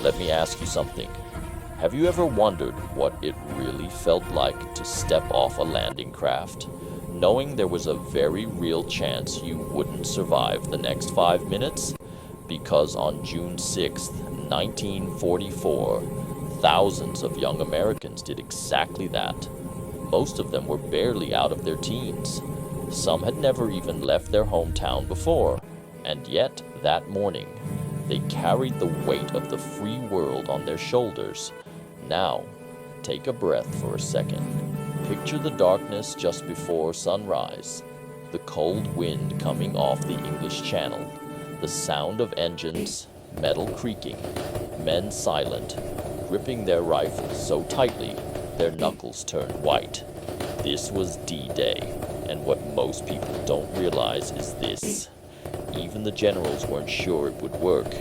let me ask you something. Have you ever wondered what it really felt like to step off a landing craft, knowing there was a very real chance you wouldn't survive the next 5 minutes? Because on June 6th, 1944, thousands of young Americans did exactly that. Most of them were barely out of their teens. Some had never even left their hometown before, and yet that morning, they carried the weight of the free world on their shoulders. Now, take a breath for a second. Picture the darkness just before sunrise, the cold wind coming off the English Channel, the sound of engines, metal creaking, men silent, gripping their rifles so tightly their knuckles turned white. This was D-Day, and what most people don't realize is this. Even the generals weren't sure it would work.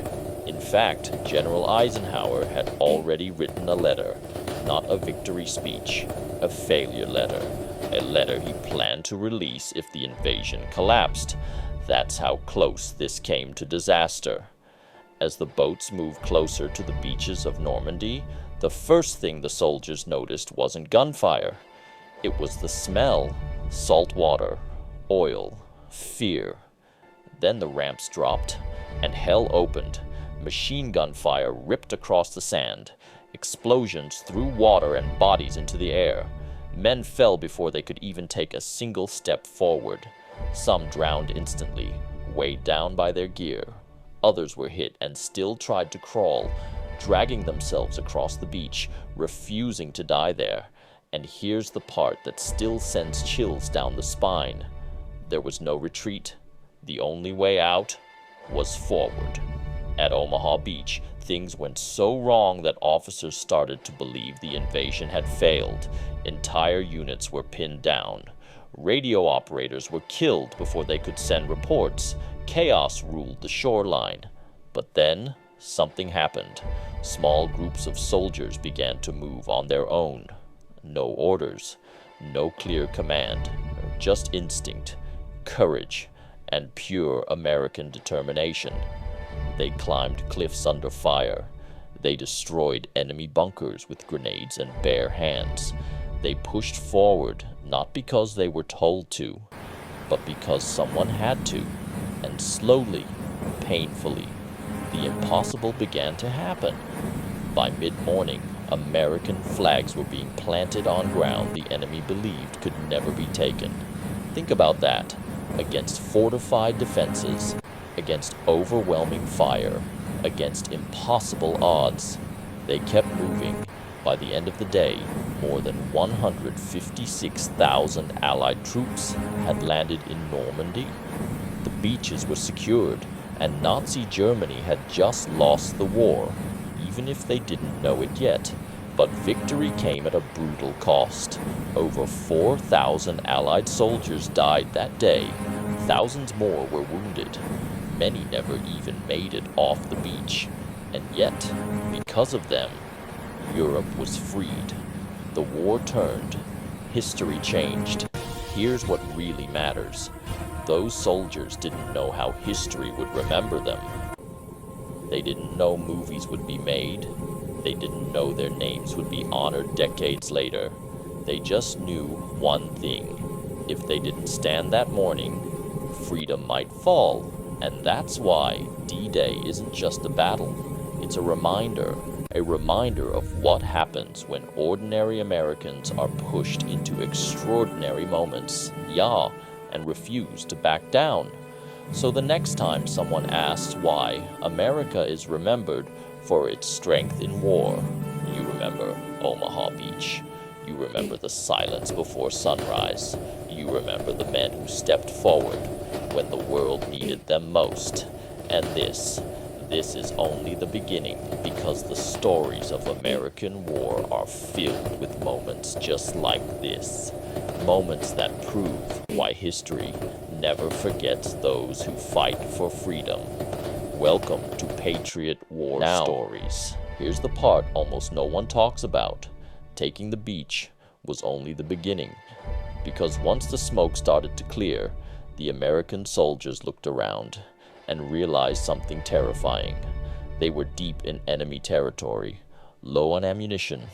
In fact, General Eisenhower had already written a letter, not a victory speech, a failure letter, a letter he planned to release if the invasion collapsed. That's how close this came to disaster. As the boats moved closer to the beaches of Normandy, the first thing the soldiers noticed wasn't gunfire. It was the smell: salt water, oil, fear. Then the ramps dropped, and hell opened. Machine gun fire ripped across the sand. Explosions threw water and bodies into the air. Men fell before they could even take a single step forward. Some drowned instantly, weighed down by their gear. Others were hit and still tried to crawl, dragging themselves across the beach, refusing to die there. And here's the part that still sends chills down the spine. There was no retreat. The only way out was forward. At Omaha Beach, things went so wrong that officers started to believe the invasion had failed. Entire units were pinned down. Radio operators were killed before they could send reports. Chaos ruled the shoreline. But then, something happened. Small groups of soldiers began to move on their own. No orders, no clear command, just instinct, courage, and pure American determination. They climbed cliffs under fire. They destroyed enemy bunkers with grenades and bare hands. They pushed forward, not because they were told to, but because someone had to. And slowly, painfully, the impossible began to happen. By mid-morning, American flags were being planted on ground the enemy believed could never be taken. Think about that. Against fortified defenses, against overwhelming fire, against impossible odds, they kept moving. By the end of the day, more than 156,000 Allied troops had landed in Normandy. The beaches were secured, and Nazi Germany had just lost the war, even if they didn't know it yet. But victory came at a brutal cost. Over 4,000 Allied soldiers died that day. Thousands more were wounded. Many never even made it off the beach. And yet, because of them, Europe was freed. The war turned. History changed. Here's what really matters. Those soldiers didn't know how history would remember them. They didn't know movies would be made. They didn't know their names would be honored decades later. They just knew one thing. If they didn't stand that morning, freedom might fall. And that's why D-Day isn't just a battle. It's a reminder of what happens when ordinary Americans are pushed into extraordinary moments, and refuse to back down. So the next time someone asks why America is remembered for its strength in war, you remember Omaha Beach. You remember the silence before sunrise. You remember the men who stepped forward when the world needed them most. And this is only the beginning, because the stories of American war are filled with moments just like this. Moments that prove why history never forgets those who fight for freedom. Welcome to Patriot War Stories. Here's the part almost no one talks about. Taking the beach was only the beginning, because once the smoke started to clear, the American soldiers looked around and realized something terrifying. They were deep in enemy territory, low on ammunition,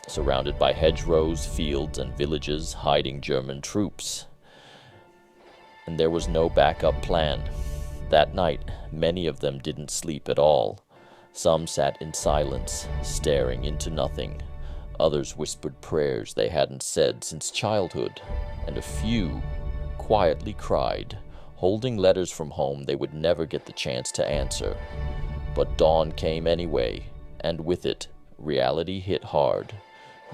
surrounded by hedgerows, fields, and villages hiding German troops. And there was no backup plan. That night, many of them didn't sleep at all. Some sat in silence, staring into nothing. Others whispered prayers they hadn't said since childhood, and a few quietly cried, holding letters from home they would never get the chance to answer. But dawn came anyway, and with it, reality hit hard.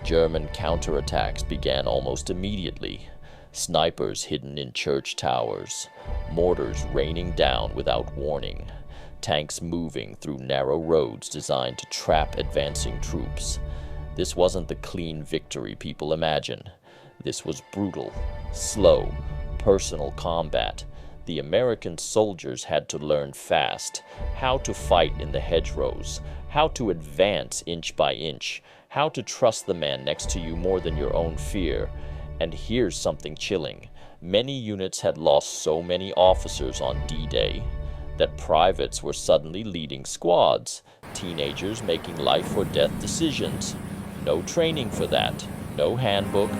German counterattacks began almost immediately. Snipers hidden in church towers, mortars raining down without warning, tanks moving through narrow roads designed to trap advancing troops. This wasn't the clean victory people imagine. This was brutal, slow, personal combat. The American soldiers had to learn fast how to fight in the hedgerows, how to advance inch by inch, how to trust the man next to you more than your own fear. And here's something chilling. Many units had lost so many officers on D-Day that privates were suddenly leading squads, teenagers making life or death decisions. No training for that, no handbook,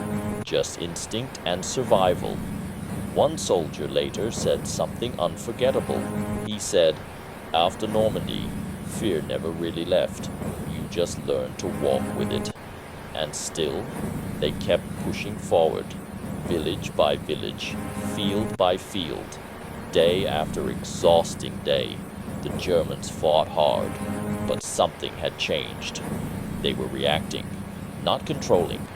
just instinct and survival. One soldier later said something unforgettable. He said, "After Normandy, fear never really left. You just learned to walk with it." And still, they kept pushing forward, village by village, field by field. Day after exhausting day, the Germans fought hard, but something had changed. They were reacting, not controlling,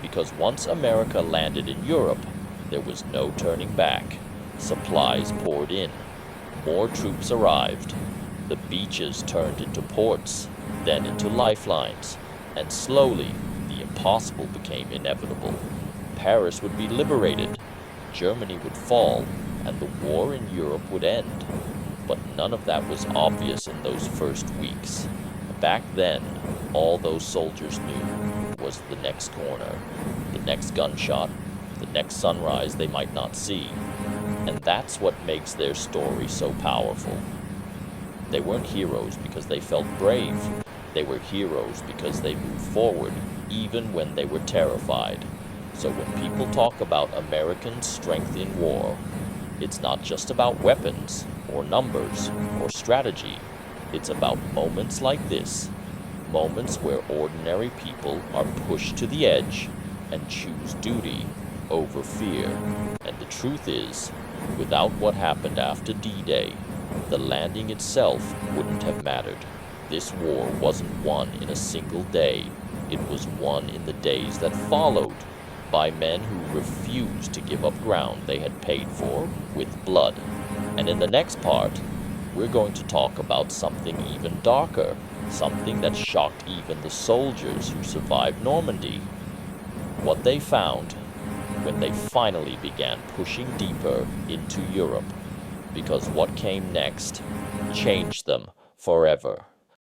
because once America landed in Europe, there was no turning back. Supplies poured in, more troops arrived. The beaches turned into ports, then into lifelines, and slowly, the impossible became inevitable. Paris would be liberated, Germany would fall, and the war in Europe would end. But none of that was obvious in those first weeks. Back then, all those soldiers knew was the next corner, the next gunshot, the next sunrise they might not see. And that's what makes their story so powerful. They weren't heroes because they felt brave. They were heroes because they moved forward, even when they were terrified. So when people talk about American strength in war, it's not just about weapons, or numbers, or strategy. It's about moments like this. Moments where ordinary people are pushed to the edge and choose duty over fear. And the truth is, without what happened after D-Day, the landing itself wouldn't have mattered. This war wasn't won in a single day. It was won in the days that followed by men who refused to give up ground they had paid for with blood. And in the next part, we're going to talk about something even darker, something that shocked even the soldiers who survived Normandy. What they found when they finally began pushing deeper into Europe, because what came next changed them forever.